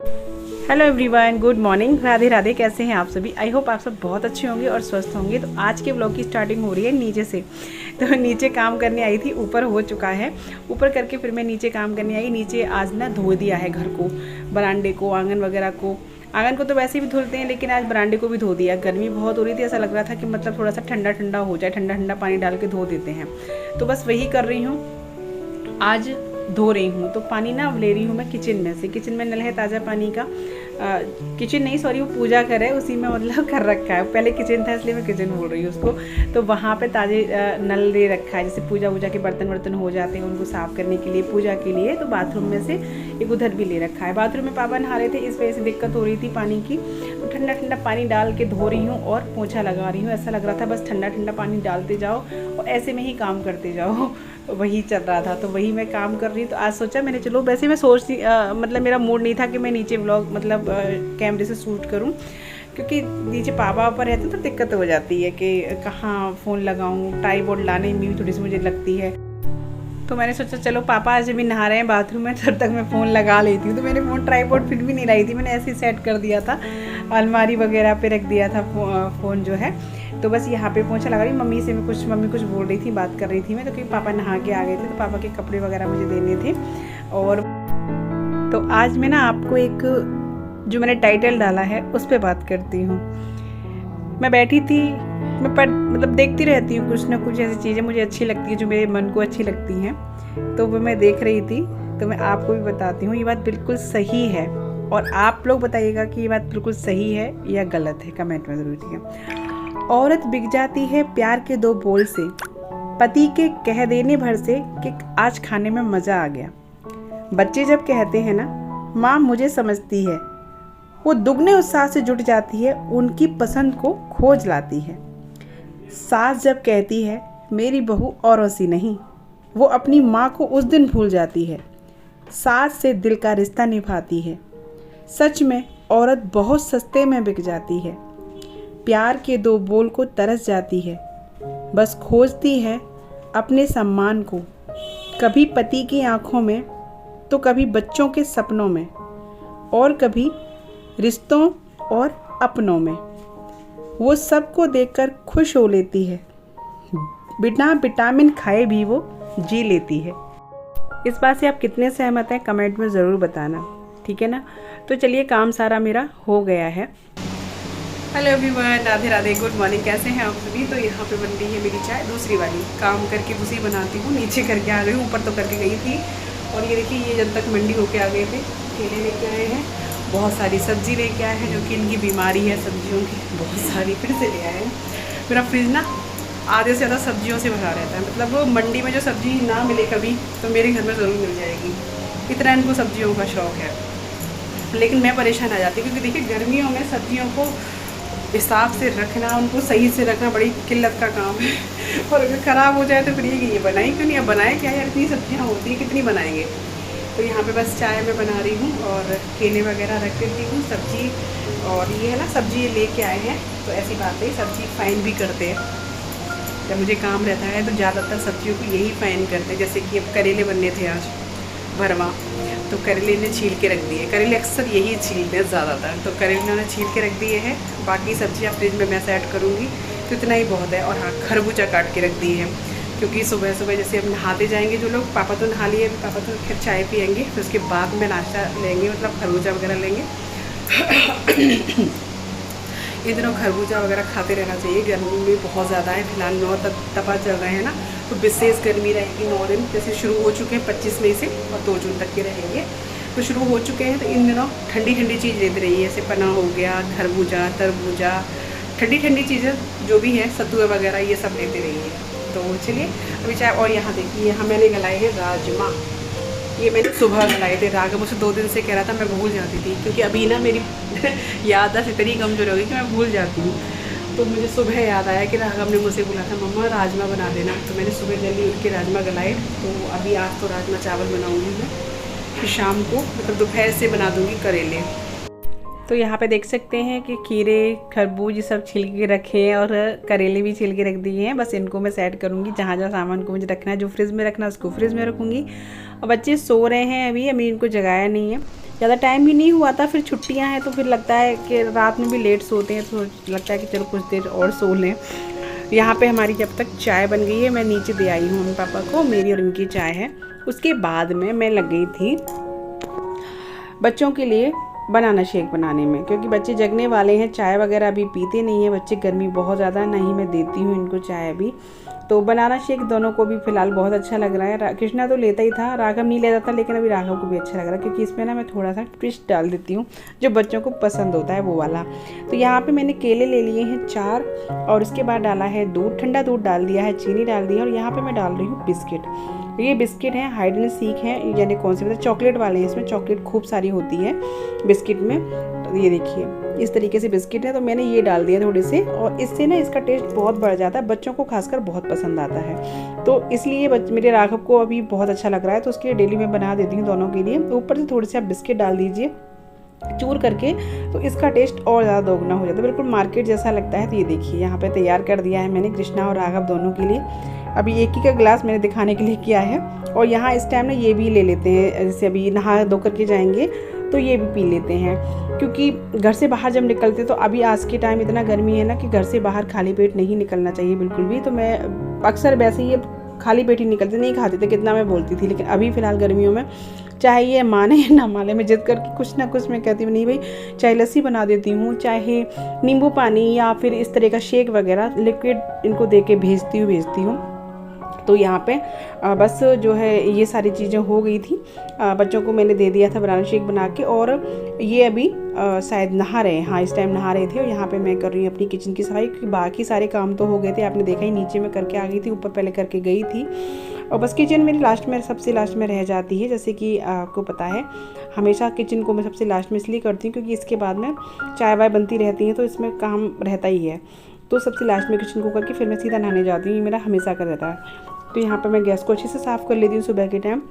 Hello everyone, good morning, Radhe Radhe. कैसे हैं आप सभी? आई होप आप सब बहुत अच्छे होंगे और स्वस्थ होंगे। तो आज के ब्लॉग की स्टार्टिंग हो रही है नीचे से। तो नीचे काम करने आई थी, ऊपर हो चुका है। ऊपर करके फिर मैं नीचे काम करने आई। नीचे आज ना धो दिया है घर को, बरामदे को, आंगन वगैरह को। आंगन को तो वैसे भी धुलते हैं, लेकिन आज बरामदे को भी धो दिया। गर्मी बहुत हो रही थी, ऐसा लग रहा था कि मतलब थोड़ा सा ठंडा ठंडा हो जाए, ठंडा ठंडा पानी डाल के धो देते हैं। तो बस वही कर रही हूँ, आज धो रही हूँ। तो पानी ना ले रही हूँ मैं किचन में से। किचन में नल है ताज़ा पानी का। किचन नहीं, सॉरी, वो पूजा घर है, उसी में मतलब कर रखा है। पहले किचन था इसलिए मैं किचन बोल रही हूँ उसको। तो वहाँ पे ताज़े नल ले रखा है। जैसे पूजा वूजा के बर्तन वर्तन हो जाते हैं, उनको साफ़ करने के लिए, पूजा के लिए। तो बाथरूम में से एक उधर भी ले रखा है। बाथरूम में पापा नहा रहे थे, इस वजह से दिक्कत हो रही थी पानी की। तो ठंडा ठंडा पानी डाल के धो रही हूँ और पोंछा लगा रही हूँ। ऐसा लग रहा था बस ठंडा ठंडा पानी डालते जाओ और ऐसे में ही काम करते जाओ। वही चल रहा था, तो वही मैं काम कर रही हूँ। तो आज सोचा मैंने, चलो, वैसे मैं सोचती मतलब मेरा मूड नहीं था कि मैं नीचे व्लॉग मतलब कैमरे से शूट करूँ, क्योंकि नीचे पापा पर रहते तो दिक्कत हो जाती है कि कहाँ फ़ोन लगाऊँ। ट्राइपॉड लाने में भी थोड़ी सी मुझे लगती है। तो मैंने सोचा चलो पापा आज भी नहा रहे हैं बाथरूम में, तब तक मैं फ़ोन लगा लेती हूँ। तो मैंने फ़ोन ट्राइपॉड फिर भी नहीं लाई थी, मैंने ऐसे ही सेट कर दिया था, अलमारी वगैरह पे रख दिया था फ़ोन जो है। तो बस यहाँ पे पोंछा लगा रही। मम्मी कुछ बोल रही थी, बात कर रही थी मैं। तो क्योंकि पापा नहा के आ गए थे, तो पापा के कपड़े वगैरह मुझे देने थे। और तो आज मैं ना आपको एक जो मैंने टाइटल डाला है उस पर बात करती हूँ। मैं बैठी थी, मैं मतलब देखती रहती हूँ कुछ ना कुछ ऐसी चीज़ें मुझे अच्छी लगती है, जो मेरे मन को अच्छी लगती हैं। तो वो मैं देख रही थी, तो मैं आपको भी बताती हूँ। ये बात बिल्कुल सही है, और आप लोग बताइएगा कि ये बात बिल्कुल सही है या गलत है, कमेंट में ज़रूर, ठीक है। औरत बिक जाती है प्यार के दो बोल से, पति के कह देने भर से कि आज खाने में मज़ा आ गया। बच्चे जब कहते हैं ना, माँ मुझे समझती है, वो दुगने उत्साह से जुट जाती है, उनकी पसंद को खोज लाती है। सास जब कहती है मेरी बहू औरों सी नहीं, वो अपनी माँ को उस दिन भूल जाती है। सास से दिल का रिश्ता निभाती है। सच में औरत बहुत सस्ते में बिक जाती है। प्यार के दो बोल को तरस जाती है, बस खोजती है अपने सम्मान को। कभी पति की आंखों में, तो कभी बच्चों के सपनों में, और कभी रिश्तों और अपनों में। वो सबको देखकर खुश हो लेती है, बिना विटामिन खाए भी वो जी लेती है। इस बात से आप कितने सहमत हैं, कमेंट में ज़रूर बताना, ठीक है ना। तो चलिए, काम सारा मेरा हो गया है। Hello everyone, Radhe Radhe, good morning. कैसे हैं आप सभी? तो यहाँ पे बन रही है मेरी चाय, दूसरी वाली। काम करके दूसरी बनाती हूँ। नीचे करके आ गई हूँ, ऊपर तो करके गई थी। और ये देखिए, ये जब तक मंडी होके आ गए थे, केले लेके आए हैं, बहुत सारी सब्ज़ी लेके आए हैं, जो कि इनकी बीमारी है सब्जियों की, बहुत सारी फिर से ले आए हैं। मेरा फ्रिज ना आधे से ज़्यादा सब्जियों से भरा रहता है। मतलब वो मंडी में जो सब्ज़ी ना मिले कभी, तो मेरे घर में ज़रूर मिल जाएगी। इतना इनको सब्जियों का शौक़ है। लेकिन मैं परेशान आ जाती हूँ, क्योंकि देखिए गर्मियों में सब्जियों को हिसाब से रखना, उनको सही से रखना बड़ी किल्लत का काम है। और अगर ख़राब हो जाए तो फिर ये बनाई क्यों नहीं, अब बनाए क्या यार, इतनी सब्जियाँ होती हैं, कितनी बनाएंगे। तो यहाँ पे बस चाय में बना रही हूँ और केले वगैरह रख देती हूँ, सब्जी। और ये है ना, सब्जी ये लेके आए हैं, तो ऐसी बात है, सब्जी फाइन भी करते हैं। जब मुझे काम रहता है तो ज़्यादातर सब्जियों को यही फाइन करते हैं। जैसे कि अब करेले बनने थे आज, भरवा, तो करेले ने छील के रख दिए। करेले अक्सर यही छीलते हैं ज़्यादातर, तो करेले ने छील के रख दिए हैं। बाकी सब्जियां फ्रिज में मैं सेट करूँगी, तो इतना ही बहुत है। और हाँ, खरबूजा काट के रख दिए हैं, क्योंकि सुबह सुबह जैसे अब नहाते जाएंगे जो लोग, पापा तो नहा लिए, पापा तो फिर चाय पियेंगे, फिर उसके बाद में नाश्ता लेंगे, मतलब खरबूजा वगैरह लेंगे। इन दिनों खरबूजा वगैरह खाते रहना चाहिए। गर्मी भी बहुत ज़्यादा है, फिलहाल 9 तपा चल रहे हैं ना, तो विशेष गर्मी रहेगी 9 दिन। जैसे शुरू हो चुके हैं 25 मई से, और 2 जून तक के रहेंगे, तो शुरू हो चुके हैं। तो इन दिनों ठंडी ठंडी चीज़ लेते रहिए, जैसे पना हो गया, खरबूजा, तरबूजा, ठंडी ठंडी चीज़ें जो भी है, सत्तू वगैरह, ये सब लेते रहिए। तो चलिए अभी चाय। और यहाँ देखिए, यहाँ मैंने गलाए हैं राजमा। ये मैंने सुबह गलाए थे। राघव मुझसे 2 दिन से कह रहा था, मैं भूल जाती थी, क्योंकि अभी ना मेरी याददाश्त इतनी कमज़ोर हो गई कि मैं भूल जाती हूँ। तो मुझे सुबह याद आया कि राघव ने मुझसे बोला था, मम्मा राजमा बना देना। तो मैंने सुबह जल्दी उठ के राजमा गलाए। तो अभी आज तो राजमा चावल बनाऊँगी मैं, फिर शाम को मतलब दोपहर से बना दूँगी करेले। तो यहाँ पे देख सकते हैं कि खीरे, खरबूज ये सब छिल के रखे हैं, और करेले भी छिल के रख दिए हैं। बस इनको मैं सेट करूँगी, जहाँ जहाँ सामान को मुझे रखना है, जो फ्रिज में रखना है उसको फ्रिज में रखूँगी। और बच्चे सो रहे हैं, अभी इनको जगाया नहीं है, ज़्यादा टाइम भी नहीं हुआ था, फिर छुट्टियां हैं तो फिर लगता है कि रात में भी लेट सोते हैं, तो लगता है कि चलो कुछ देर और सो लें। यहाँ पे हमारी जब तक चाय बन गई है, मैं नीचे दे आई हूँ मम्मी पापा को, मेरी और इनकी चाय है। उसके बाद में मैं लग गई थी बच्चों के लिए बनाना शेक बनाने में, क्योंकि बच्चे जगने वाले हैं, चाय वगैरह अभी पीते नहीं हैं बच्चे, गर्मी बहुत ज़्यादा, ना ही मैं देती हूँ इनको चाय अभी। तो बनाना शेक दोनों को भी फ़िलहाल बहुत अच्छा लग रहा है। कृष्णा तो लेता ही था, राघव नहीं लेता था, लेकिन अभी राघव को भी अच्छा लग रहा है, क्योंकि इसमें ना मैं थोड़ा सा ट्विस्ट डाल देती हूँ जो बच्चों को पसंद होता है वो वाला। तो यहाँ पे मैंने केले ले लिए हैं 4, और उसके बाद डाला है दूध, ठंडा दूध डाल दिया है, चीनी डाल दी है, और यहाँ पर मैं डाल रही हूँ बिस्किट। ये बिस्किट हैं हाइड एंड सीक हैं, यानी कौन से मतलब चॉकलेट वाले हैं, इसमें चॉकलेट खूब सारी होती है बिस्किट में। तो ये देखिए इस तरीके से बिस्किट है, तो मैंने ये डाल दिया थोड़े से, और इससे ना इसका टेस्ट बहुत बढ़ जाता है, बच्चों को खासकर बहुत पसंद आता है। तो इसलिए मेरे राघव को अभी बहुत अच्छा लग रहा है, तो उसके लिए डेली मैं बना देती हूँ दोनों के लिए। ऊपर से थोड़े से आप बिस्किट डाल दीजिए चूर करके, तो इसका टेस्ट और ज़्यादा दोगुना हो जाता है, बिल्कुल मार्केट जैसा लगता है। तो ये देखिए यहाँ पे तैयार कर दिया है मैंने कृष्णा और राघव दोनों के लिए। अभी एक ही का गिलास मैंने दिखाने के लिए किया है, और यहाँ इस टाइम ना ये भी ले लेते हैं, जैसे अभी नहा धो करके जाएंगे तो ये भी पी लेते हैं, क्योंकि घर से बाहर जब निकलते तो अभी आज के टाइम इतना गर्मी है ना कि घर से बाहर खाली पेट नहीं निकलना चाहिए बिल्कुल भी। तो मैं अक्सर वैसे ही खाली पेट ही निकलते, नहीं खाते थे, कितना मैं बोलती थी, लेकिन अभी फ़िलहाल गर्मियों में चाहे ये माने या ना माने, मैं जिद करके कुछ ना कुछ मैं कहती हूँ नहीं भाई, चाहे लस्सी बना देती हूँ, चाहे नींबू पानी या फिर इस तरह का शेक वगैरह लिक्विड इनको दे के भेजती हूँ। तो यहाँ पे बस जो है ये सारी चीज़ें हो गई थी, बच्चों को मैंने दे दिया था बनाना शेक बना के, और ये अभी शायद नहा रहे हैं, हाँ इस टाइम नहा रहे थे। और यहाँ पे मैं कर रही हूँ अपनी किचन की सफाई, क्योंकि बाकी सारे काम तो हो गए थे, आपने देखा ही, नीचे में करके आ गई थी, ऊपर पहले करके गई थी। और बस किचन मेरी लास्ट में, सबसे लास्ट में रह जाती है, जैसे कि आपको पता है हमेशा किचन को मैं सबसे लास्ट में इसलिए करती हूँ क्योंकि इसके बाद में चाय वाय बनती रहती है, तो इसमें काम रहता ही है। तो सबसे लास्ट में किचन को करके फिर मैं सीधा नहाने जाती हूँ, ये मेरा हमेशा का रहता है। तो यहाँ पर मैं गैस को अच्छे से साफ़ कर लेती हूँ सुबह के टाइम।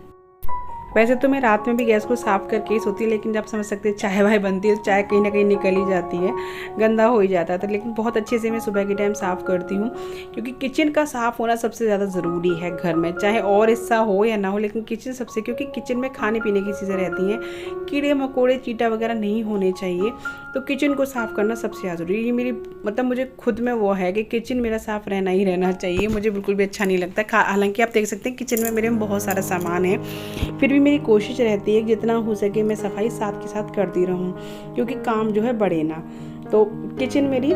वैसे तो मैं रात में भी गैस को साफ़ करके ही सोती है, लेकिन जब समझ सकते हैं चाय वाय बनती है तो चाय कहीं ना कहीं निकल ही जाती है, गंदा हो ही जाता था। लेकिन बहुत अच्छे से मैं सुबह के टाइम साफ़ करती हूँ, क्योंकि किचन का साफ़ होना सबसे ज़्यादा ज़रूरी है घर में, चाहे और हिस्सा हो या ना हो, लेकिन किचन सबसे, क्योंकि किचन में खाने पीने की चीज़ें रहती हैं, कीड़े मकोड़े चीटा वगैरह नहीं होने चाहिए, तो किचन को साफ़ करना सबसे ज़्यादा ज़रूरी है। ये मेरी मतलब मुझे खुद में वो है कि किचन मेरा साफ़ रहना ही रहना चाहिए, मुझे बिल्कुल भी अच्छा नहीं लगता। हालांकि आप देख सकते हैं किचन में मेरे में बहुत सारा सामान है, फिर भी मेरी कोशिश रहती है कि जितना हो सके मैं सफाई साथ के साथ करती रहूं, क्योंकि काम जो है बढ़े ना। तो किचन मेरी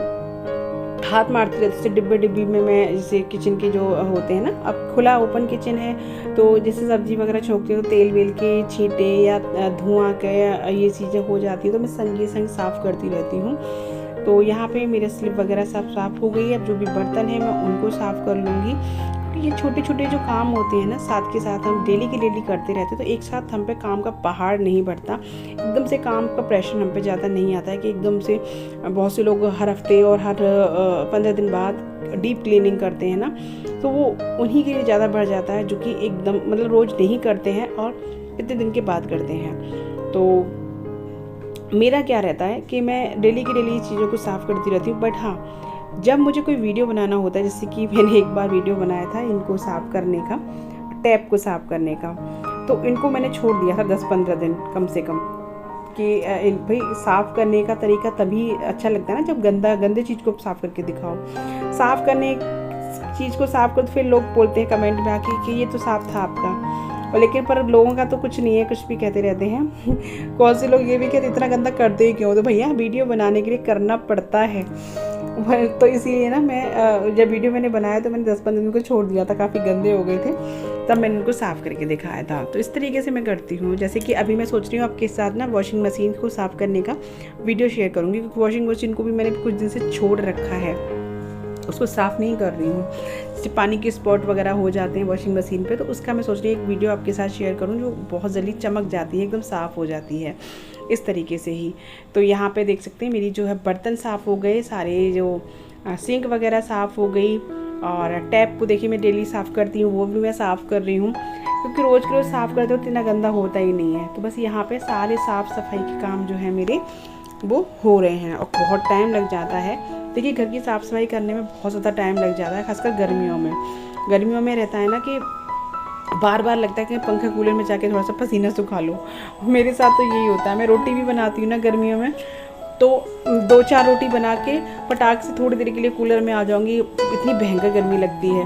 हाथ मारती रहती, जैसे डिब्बे में मैं, जैसे किचन के जो होते हैं ना, अब खुला ओपन किचन है तो जैसे सब्जी वगैरह छोंकती हूँ तो तेल वेल के छींटे या धुआं के ये चीज़ें हो जाती है, तो मैं संग साफ़ करती रहती हूँ। तो यहाँ पे मेरे स्लिप वगैरह सब साफ़ हो गई है। अब जो भी बर्तन है मैं उनको साफ़ कर लूँगी, क्योंकि ये छोटे छोटे जो काम होते हैं ना साथ के साथ हम डेली के डेली करते रहते हैं, तो एक साथ हम पे काम का पहाड़ नहीं बढ़ता, एकदम से काम का प्रेशर हम पे ज़्यादा नहीं आता है कि एकदम से। बहुत से लोग हर हफ्ते और हर 15 दिन बाद डीप क्लीनिंग करते हैं ना, तो वो उन्हीं के लिए ज़्यादा बढ़ जाता है, जो कि एकदम मतलब रोज़ नहीं करते हैं और इतने दिन के बाद करते हैं। तो मेरा क्या रहता है कि मैं डेली की डेली चीज़ों को साफ़ करती रहती हूँ। बट हाँ, जब मुझे कोई वीडियो बनाना होता है, जैसे कि मैंने एक बार वीडियो बनाया था इनको साफ़ करने का, टैप को साफ़ करने का, तो इनको मैंने छोड़ दिया था 10-15 दिन कम से कम, कि भाई साफ़ करने का तरीका तभी अच्छा लगता है ना जब गंदे चीज़ को साफ़ करके दिखाओ। साफ़ करने चीज़ को साफ़ करो तो फिर लोग बोलते हैं कमेंट में आके कि ये तो साफ़ था आपका, और लेकिन पर लोगों का तो कुछ नहीं है, कुछ भी कहते रहते हैं। कौन से लोग ये भी कहते इतना गंदा करते ही क्यों, तो भैया वीडियो बनाने के लिए करना पड़ता है। तो इसीलिए ना मैं जब वीडियो मैंने बनाया तो मैंने 10-15 दिन को छोड़ दिया था, काफ़ी गंदे हो गए थे, तब मैंने उनको साफ़ करके दिखाया था। तो इस तरीके से मैं करती हूँ। जैसे कि अभी मैं सोच रही हूँ आपके साथ ना वॉशिंग मशीन को साफ़ करने का वीडियो शेयर करूँगी, क्योंकि वॉशिंग मशीन को भी मैंने कुछ दिन से छोड़ रखा है, उसको साफ़ नहीं कर रही हूँ। जैसे पानी के स्पॉट वगैरह हो जाते हैं वॉशिंग मशीन पे, तो उसका मैं सोच रही हूँ एक वीडियो आपके साथ शेयर करूँ, जो बहुत जल्दी चमक जाती है, एकदम साफ़ हो जाती है इस तरीके से ही। तो यहाँ पे देख सकते हैं मेरी जो है बर्तन साफ़ हो गए सारे, जो सिंक वगैरह साफ़ हो गई, और टैप को देखिए मैं डेली साफ़ करती हूँ, वो भी मैं साफ़ कर रही हूँ, क्योंकि रोज़ के रोज़ साफ़ करते हो इतना गंदा होता ही नहीं है। तो बस यहाँ पे सारे साफ़ सफाई के काम जो है मेरे वो हो रहे हैं, और बहुत टाइम लग जाता है। देखिए घर की साफ़ सफाई करने में बहुत ज़्यादा टाइम लग जाता है, खासकर गर्मियों में रहता है ना कि बार बार लगता है कि पंखा कूलर में जाके थोड़ा सा पसीना सुखा लूँ। मेरे साथ तो यही होता है। मैं रोटी भी बनाती हूँ ना गर्मियों में, तो 2-4 रोटी बना के पटाख से थोड़ी देर के लिए कूलर में आ जाऊँगी, इतनी भयंकर गर्मी लगती है।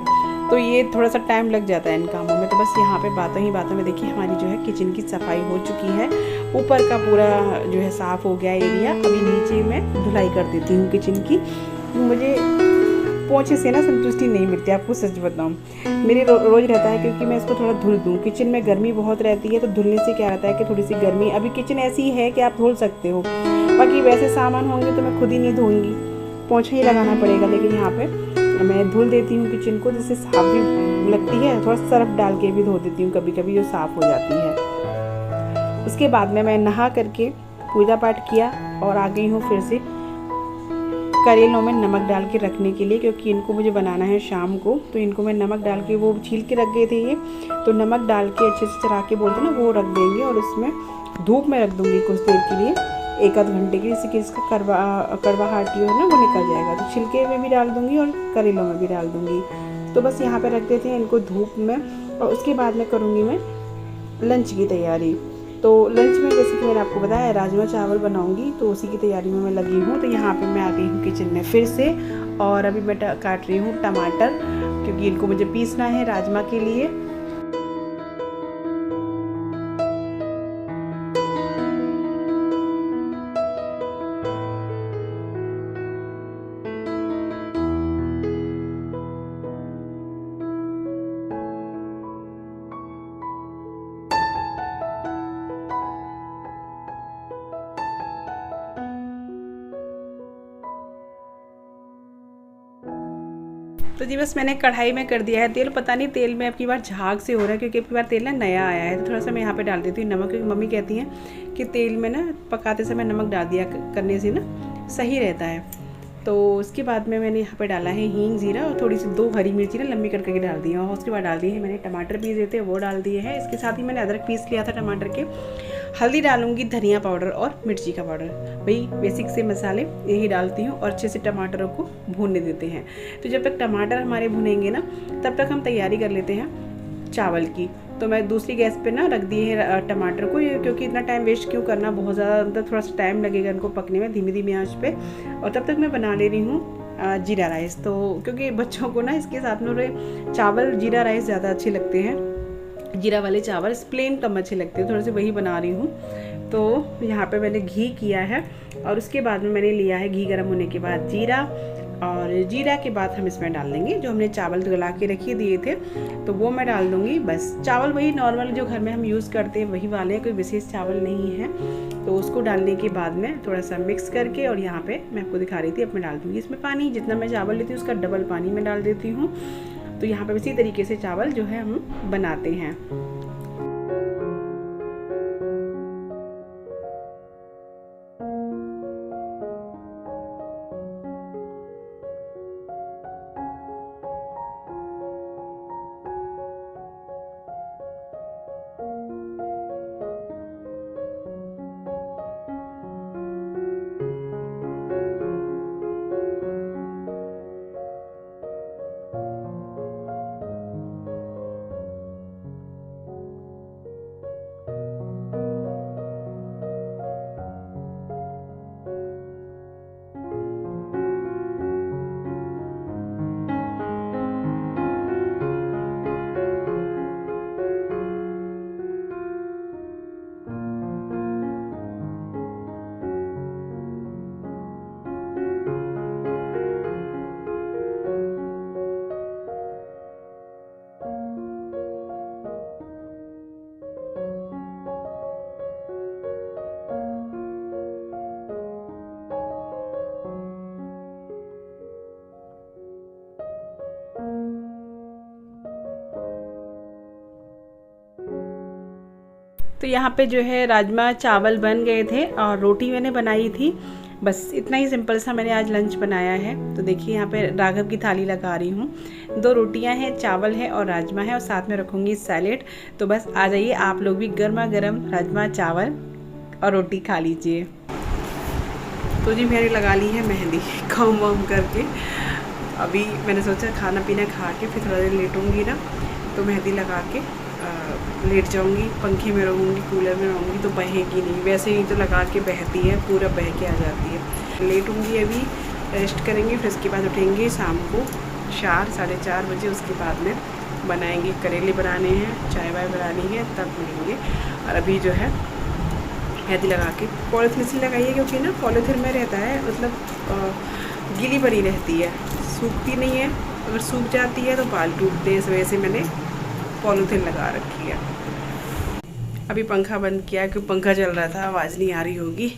तो ये थोड़ा सा टाइम लग जाता है इन कामों में। तो बस यहाँ पे बातों ही बातों में देखिए हमारी जो है किचन की सफाई हो चुकी है। ऊपर का पूरा जो है साफ़ हो गया एरिया। अभी नीचे मैं धुलाई कर देती हूँ किचन की। मुझे पोंछे से ना संतुष्टि नहीं मिलती, आपको सच बताऊँ। मेरे रोज़ रहता है क्योंकि मैं इसको थोड़ा धुल दूँ। किचन में गर्मी बहुत रहती है, तो धुलने से क्या रहता है कि थोड़ी सी गर्मी, अभी किचन ऐसी है कि आप धुल सकते हो, बाकी वैसे सामान होंगे तो मैं खुद ही नहीं धोऊंगी, पोंछा ही लगाना पड़ेगा। लेकिन यहाँ पे मैं धुल देती हूँ किचन को, जिससे साफ भी लगती है। थोड़ा सर्फ डाल के भी धो देती हूँ कभी कभी, जो साफ़ हो जाती है। उसके बाद में मैं नहा करके पूजा पाठ किया और आ गई हूँ फिर से करेलों में नमक डाल के रखने के लिए, क्योंकि इनको मुझे बनाना है शाम को। तो इनको मैं नमक डाल के, वो छील के रख गए थे ये, तो नमक डाल के अच्छे से चढ़ा के बोलते ना, वो रख देंगे। और उसमें धूप में रख दूँगी कुछ देर के लिए, 1-आध घंटे के लिए, जिससे कि इसका कड़वाहट जो है ना वो निकल जाएगा। तो छिलके में भी डाल दूँगी और करेलों में भी डाल दूँगी। तो बस यहाँ पे रख देते हैं इनको धूप में। और उसके बाद में करूँगी मैं लंच की तैयारी। तो लंच में जैसे कि मैंने आपको बताया राजमा चावल बनाऊँगी, तो उसी की तैयारी में मैं लगी हूँ। तो यहाँ पे मैं आ गई हूँ किचन में फिर से, और अभी मैं काट रही हूँ टमाटर, क्योंकि इनको मुझे पीसना है राजमा के लिए। तो जी बस मैंने कढ़ाई में कर दिया है तेल। पता नहीं तेल में अब की बार झाग से हो रहा है, क्योंकि अब की बार तेल ना नया आया है। तो थोड़ा सा मैं यहाँ पे डाल देती हूँ नमक, क्योंकि मम्मी कहती हैं कि तेल में ना पकाते समय नमक डाल दिया करने से ना सही रहता है। तो उसके बाद में मैंने यहाँ पे डाला है हींग, जीरा और थोड़ी सी 2 हरी मिर्ची ना लंबी कट करके डाल दी है। और उसके बाद डाल दिए है मैंने टमाटर पीस देते हैं वो डाल दिए हैं। इसके साथ ही मैंने अदरक पीस लिया था टमाटर के। हल्दी डालूंगी, धनिया पाउडर और मिर्ची का पाउडर, वही बेसिक से मसाले यही डालती हूँ। और अच्छे से टमाटरों को भूनने देते हैं। तो जब तक टमाटर हमारे भुनेंगे ना, तब तक हम तैयारी कर लेते हैं चावल की। तो मैं दूसरी गैस पे ना रख दिए हैं टमाटर को, क्योंकि इतना टाइम वेस्ट क्यों करना, बहुत ज़्यादा मतलब थोड़ा सा टाइम लगेगा इनको पकने में, धीमी धीमी आंच पे। और तब तक मैं बना ले रही हूँ जीरा राइस। तो क्योंकि बच्चों को ना इसके साथ में चावल जीरा राइस ज़्यादा अच्छे लगते हैं, जीरा वाले चावल प्लेन कम अच्छे लगते हैं, थोड़े से वही बना रही हूँ। तो यहाँ पे मैंने घी किया है, और उसके बाद में मैंने लिया है घी गर्म होने के बाद जीरा, और जीरा के बाद हम इसमें डाल देंगे जो हमने चावल गला के रखिए दिए थे, तो वो मैं डाल दूँगी। बस चावल वही नॉर्मल जो घर में हम यूज़ करते हैं वही वाले, कोई विशेष चावल नहीं है। तो उसको डालने के बाद में थोड़ा सा मिक्स करके, और यहाँ पे मैं आपको दिखा रही थी, अब मैं डाल दूँगी इसमें पानी। जितना मैं चावल लेती हूँ उसका डबल पानी मैं डाल देती हूँ। तो यहाँ पे इसी तरीके से चावल जो है हम बनाते हैं। तो यहाँ पे जो है राजमा चावल बन गए थे, और रोटी मैंने बनाई थी। बस इतना ही सिंपल सा मैंने आज लंच बनाया है। तो देखिए यहाँ पे राघव की थाली लगा रही हूँ। 2 रोटियाँ हैं, चावल है और राजमा है, और साथ में रखूँगी सैलेड। तो बस आ जाइए आप लोग भी गर्मा गर्म राजमा चावल और रोटी खा लीजिए। तो जी मैंने लगा ली है मेहंदी काम वाम करके। अभी मैंने सोचा खाना पीना खा के फिर थोड़ा देर लेटूँगी ना, तो मेहंदी लगा के लेट जाऊंगी, पंखे में रहूँगी, कूलर में रहूँगी तो बहेगी नहीं, वैसे ही तो लगा के बहती है, पूरा बह के आ जाती है। लेटूंगी अभी, रेस्ट करेंगे, फिर उसके बाद उठेंगे शाम को 4 साढ़े 4 बजे। उसके बाद में बनाएंगे, करेले बनाने हैं, चाय वाय बनानी है, तब मिलेंगे। और अभी जो है मेहंदी लगा के पॉलीथीन इसलिए लगाइए क्योंकि ना पॉलीथीन में रहता है मतलब गीली बनी रहती है, सूखती नहीं है। अगर सूख जाती है तो बाल टूटते हैं, इस वजह से मैंने पॉलीथीन लगा रखी है। अभी पंखा बंद किया क्योंकि पंखा चल रहा था, आवाज़ नहीं आ रही होगी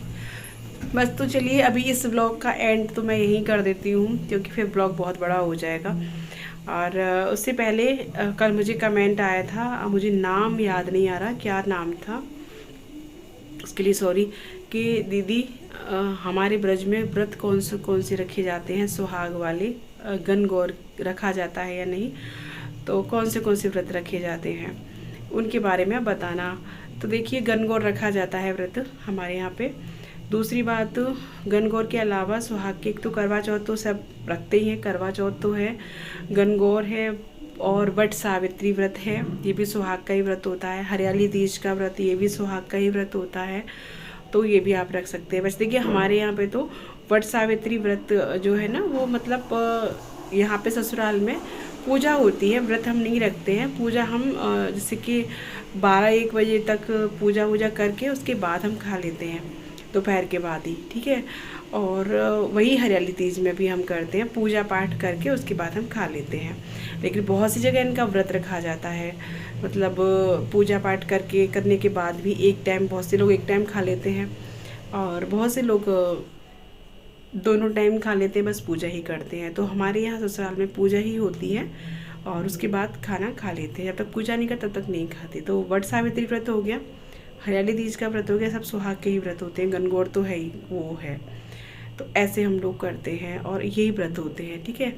बस। तो चलिए अभी इस ब्लॉग का एंड तो मैं यहीं कर देती हूँ क्योंकि फिर ब्लॉग बहुत बड़ा हो जाएगा। और उससे पहले कल मुझे कमेंट आया था, मुझे नाम याद नहीं आ रहा क्या नाम था, उसके लिए सॉरी, कि दीदी हमारे ब्रज में व्रत कौन से रखे जाते हैं, सुहाग वाले, गणगौर रखा जाता है या नहीं, तो कौन से व्रत रखे जाते हैं उनके बारे में बताना। तो देखिए गणगौर रखा जाता है व्रत हमारे यहाँ पे। दूसरी बात, गणगौर के अलावा सुहाग के, एक तो करवा चौथ तो सब रखते ही हैं, करवा चौथ तो है, गणगौर है और वट सावित्री व्रत है, ये भी सुहाग का ही व्रत होता है। हरियाली तीज का व्रत, ये भी सुहाग का ही व्रत होता है, तो ये भी आप रख सकते हैं। बस देखिए हमारे यहाँ पे तो वट सावित्री व्रत जो है ना वो मतलब यहाँ पे ससुराल में पूजा होती है, व्रत हम नहीं रखते हैं। पूजा हम जैसे कि 12-1 बजे तक पूजा वूजा करके उसके बाद हम खा लेते हैं, दोपहर के बाद ही, ठीक है। और वही हरियाली तीज में भी हम करते हैं, पूजा पाठ करके उसके बाद हम खा लेते हैं। लेकिन बहुत सी जगह इनका व्रत रखा जाता है, मतलब पूजा पाठ करने के बाद भी एक टाइम, बहुत से लोग एक टाइम खा लेते हैं और बहुत से लोग दोनों टाइम खा लेते हैं, बस पूजा ही करते हैं। तो हमारे यहाँ ससुराल में पूजा ही होती है और उसके बाद खाना खा लेते हैं, जब तक पूजा नहीं कर तब तक नहीं खाते। तो वट सावित्री व्रत हो गया, हरियाली तीज का व्रत हो गया, सब सुहाग के ही व्रत होते हैं, गणगौर तो है ही, वो है। तो ऐसे हम लोग करते हैं और यही व्रत होते हैं, ठीक है।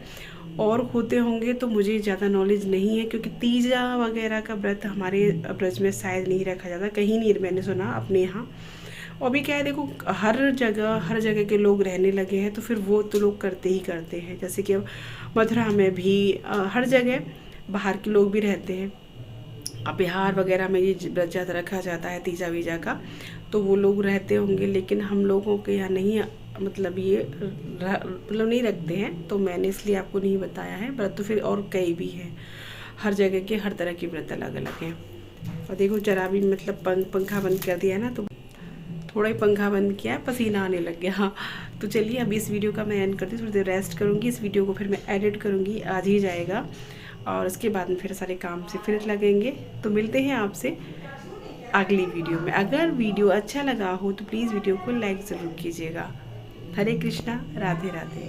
और होते होंगे तो मुझे ज़्यादा नॉलेज नहीं है क्योंकि तीजा वगैरह का व्रत हमारे ब्रज में शायद नहीं रखा जाता, कहीं नहीं मैंने सुना अपने यहाँ। और भी क्या है, देखो हर जगह के लोग रहने लगे हैं तो फिर वो तो लोग करते ही करते हैं। जैसे कि अब मथुरा में भी हर जगह बाहर के लोग भी रहते हैं। अब बिहार वगैरह में ये व्रत ज़्यादा रखा जाता है तीजा वीजा का, तो वो लोग रहते होंगे, लेकिन हम लोगों के यहाँ नहीं, मतलब ये मतलब नहीं रखते हैं, तो मैंने इसलिए आपको नहीं बताया है। व्रत तो फिर और कई भी हैं, हर जगह के हर तरह के व्रत अलग अलग हैं। और देखो जरा भी मतलब पंखा बंद कर दिया ना, तो थोड़ा ही पंखा बंद किया, पसीना आने लग गया। हाँ तो चलिए अभी इस वीडियो का मैं एंड करती हूँ, थोड़ी देर रेस्ट करूँगी, इस वीडियो को फिर मैं एडिट करूँगी, आज ही जाएगा और उसके बाद में फिर सारे काम से फिर लगेंगे। तो मिलते हैं आपसे अगली वीडियो में। अगर वीडियो अच्छा लगा हो तो प्लीज़ वीडियो को लाइक ज़रूर कीजिएगा। हरे कृष्णा, राधे राधे।